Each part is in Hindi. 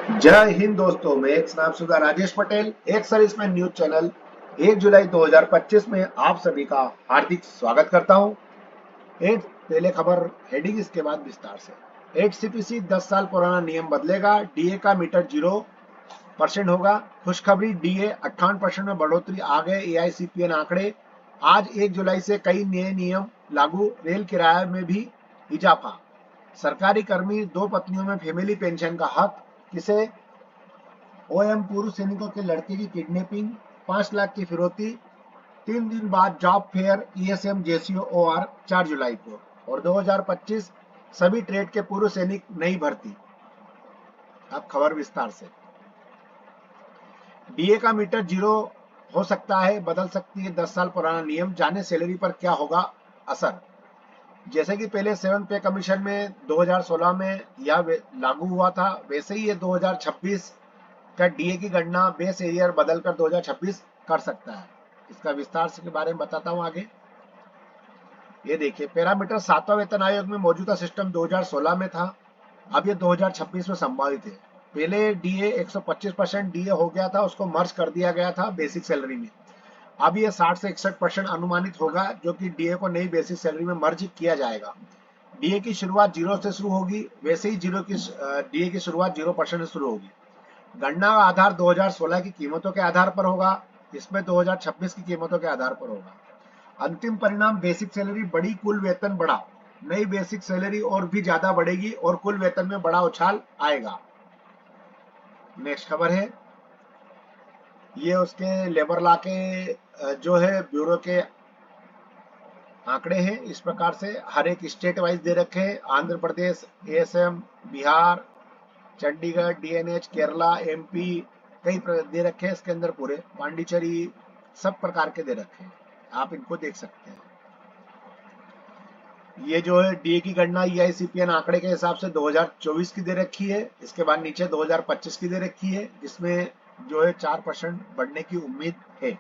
जय हिंद दोस्तों, मैं एक नामशुदा राजेश पटेल एक सर्विसमैन न्यूज चैनल 1 जुलाई 2025 में आप सभी का हार्दिक स्वागत करता हूं। एक पहले खबर हेडिंग, इसके बाद विस्तार से। एचसीपीसी 10 साल पुराना नियम बदलेगा, डीए का मीटर 0% होगा। खुशखबरी, डीए 58% में बढ़ोतरी, आ गए एआईसीपीएन आंकड़े। आज 1 जुलाई से कई नए नियम लागू, रेल किराए में भी इजाफा। सरकारी कर्मी दो पत्नियों में फैमिली पेंशन का हक। किसे? ओएम पूर्व सैनिकों के लड़के की किडनैपिंग, 5 लाख की फिरौती। 3 दिन बाद job fair, ESM JCO OR 4 जुलाई को। और 2025 सभी ट्रेड के पूर्व सैनिक नई भर्ती। अब खबर विस्तार से। डीए का मीटर 0 हो सकता है, बदल सकती है 10 साल पुराना नियम, जाने सैलरी पर क्या होगा असर। जैसे कि पहले 7 पे कमीशन में 2016 में यह लागू हुआ था, वैसे ही ये 2026 का डीए की गणना बेस एरियर बदलकर 2026 कर सकता है। इसका विस्तार से के बारे में बताता हूं आगे। ये देखिए, पैरामीटर 7वां वेतन आयोग में मौजूदा सिस्टम 2016 में था, अब ये 2026 में संभावित है। पहले डीए 125% डीए हो गया था, उसको मर्ज कर दिया गया था बेसिक सैलरी में। अब ये 60 से 61% अनुमानित होगा, जो कि डीए को नई बेसिक सैलरी में मर्ज किया जाएगा। डीए की शुरुआत 0 से शुरू होगी, वैसे ही डीए की शुरुआत 0% से शुरू होगी। गणना का आधार 2016 की कीमतों के आधार पर होगा, इसमें 2026 की कीमतों के आधार पर होगा। अंतिम परिणाम, बेसिक सैलरी बढ़ी, कुल वेतन बढ़ा। नई बेसिक सैलरी और भी ज्यादा बढ़ेगी और कुल वेतन में बड़ा उछाल आएगा। नेक्स्ट खबर है, ये उसके लेबर लॉ के जो है ब्यूरो के आंकड़े हैं। इस प्रकार से हर एक स्टेट वाइज दे रखे हैं। Andhra Pradesh, ASM, Bihar, Chandigarh, DNH, Kerala, MP, दे रखे हैं इसके अंदर पूरे। पांडिचेरी, सब प्रकार के दे रखे हैं, आप इनको देख सकते हैं। ये जो है डीए की गणना ईआईसीपीएन आंकड़े के हिसाब से 2024 की दे रखी है। इसके बाद नीचे 2025 की दे रखी है, जिसमें जो है 4% बढ़ने की उम्मीद है।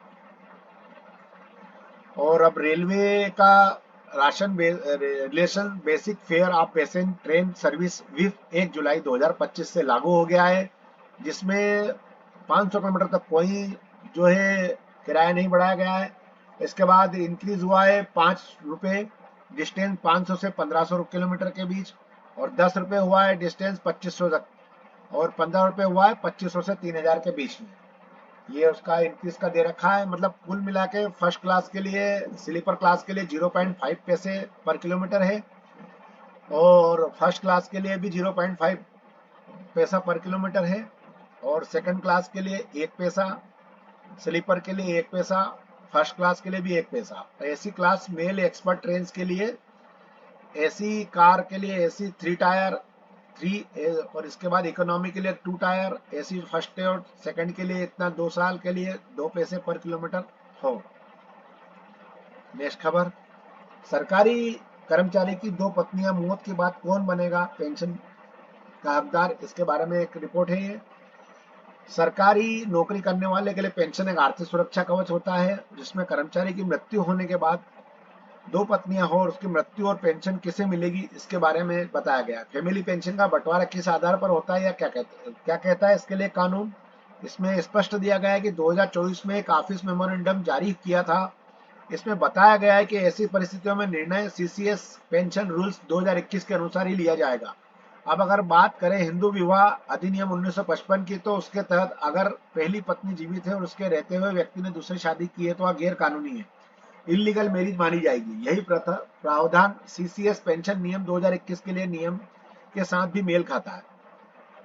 और अब रेलवे का relation basic fair of passenger train service with 1 जुलाई 2025 से लागू हो गया है, जिसमें 500 किलोमीटर तक कोई जो है किराया नहीं बढ़ाया गया है। इसके बाद इंक्रीज हुआ है 5 रुपए डिस्टेंस 500 से 1500 किलोमीटर के बीच, और 10 रुपए हुआ है डिस्टेंस 2500 तक, और 15 रुपए हुआ है 2500 से 3000 के बीच में। ये उसका इंक्रीज का दे रखा है। मतलब कुल मिला के फर्स्ट क्लास के लिए, स्लीपर क्लास के लिए 0.5 पैसे पर किलोमीटर है, और फर्स्ट क्लास के लिए भी 0.5 पैसा पर किलोमीटर है, और सेकंड क्लास के लिए 1 पैसा, स्लीपर के लिए 1 पैसा, फर्स्ट क्लास के लिए भी 1 पैसा। AC class mail express train के लिए, एसी कार के लिए एसी 3 टायर 3, और इसके बाद इकोनॉमी के लिए 2 टायर, एसी फर्स्ट और सेकंड के लिए इतना, 2 साल के लिए 2 पैसे पर किलोमीटर हो। नेक्स्ट खबर, सरकारी कर्मचारी की दो पत्नियां, मौत के बाद कौन बनेगा पेंशन का हकदार, इसके बारे में एक रिपोर्ट है। ये सरकारी नौकरी करने वाले के लिए पेंशन एक आर्थिक सुरक्षा कवच होता है, जिसमें कर्मचारी की मृत्यु होने के बाद दो पत्नियां हो और उसकी मृत्यु और पेंशन किसे मिलेगी, इसके बारे में बताया गया। फैमिली पेंशन का बंटवारा किस आधार पर होता है या क्या कहता है इसके लिए कानून। इसमें स्पष्ट दिया गया है कि 2024 में एक ऑफिस मेमोरेंडम जारी किया था। इसमें बताया गया है कि ऐसी परिस्थितियों में निर्णय सीसीएस पेंशन रूल्स 2021 के अनुसार ही लिया जाएगा। अब अगर बात करें हिंदू विवाह अधिनियम 1955 की, तो उसके तहत अगर पहली पत्नी जीवित है और उसके रहते हुए व्यक्ति ने दूसरी शादी की है तो वह गैर कानूनी है, इलीगल मैरिज मानी जाएगी। यही प्रावधान सीसीएस पेंशन नियम 2021 के लिए नियम के साथ भी मेल खाता है।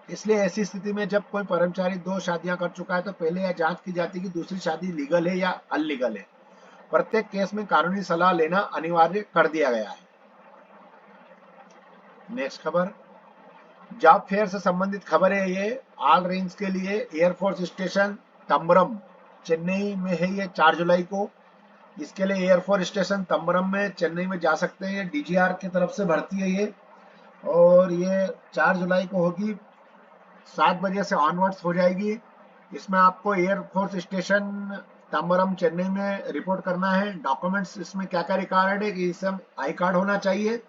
इसलिए ऐसी स्थिति में जब कोई कर्मचारी 2 शादियां कर चुका है, तो पहले यह जांच की जाती है कि दूसरी शादी लीगल है या अनलीगल है। प्रत्येक केस में कानूनी सलाह लेना अनिवार्य कर दिया गया है। नेक्स्ट खबर, जॉब फेयर से संबंधित खबर है। ये ऑल रेंज के लिए एयरफोर्स स्टेशन तंबरम चेन्नई में है, ये 4 जुलाई को। इसके लिए एयरफोर्स स्टेशन तंबरम में चेन्नई में जा सकते हैं, डीजीआर की तरफ से भर्ती है ये, और ये 4 जुलाई को होगी, 7 बजे से ऑनवर्ड्स हो जाएगी। इसमें आपको एयरफोर्स स्टेशन तंबरम चेन्नई में रिपोर्ट करना है। डॉक्यूमेंट्स इसमें क्या क्या रिक्वायर्ड है कि इसमें आई कार्ड होना चाहिए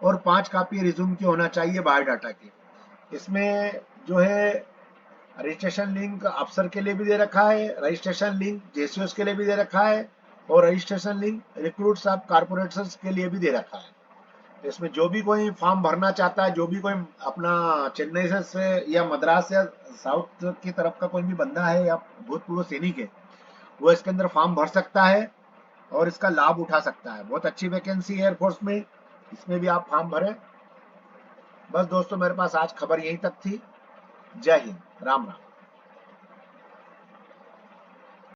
और 5 कॉपी रिज्यूम की होना चाहिए बायोडाटा की। इसमें जो है रजिस्ट्रेशन लिंक अफसर के लिए भी दे रखा है, रजिस्ट्रेशन लिंक जेसीओस के लिए भी दे रखा है, और registration link recruits of corporates के लिए भी दे रखा है। तो इसमें जो भी कोई फॉर्म भरना चाहता है, जो भी कोई अपना चेन्नई से या मद्रास या साउथ की तरफ का कोई भी बंदा है या भूतपूर्व सैनिक है, वो इसके अंदर फॉर्म भर सकता है और इसका लाभ उठा सकता है। बहुत अच्छी वैकेंसी है एयरफोर्स में, इसमें भी आप फॉर्म भरें। बस दोस्तों, मेरे पास आज खबर यहीं तक थी। जय हिंद, राम राम।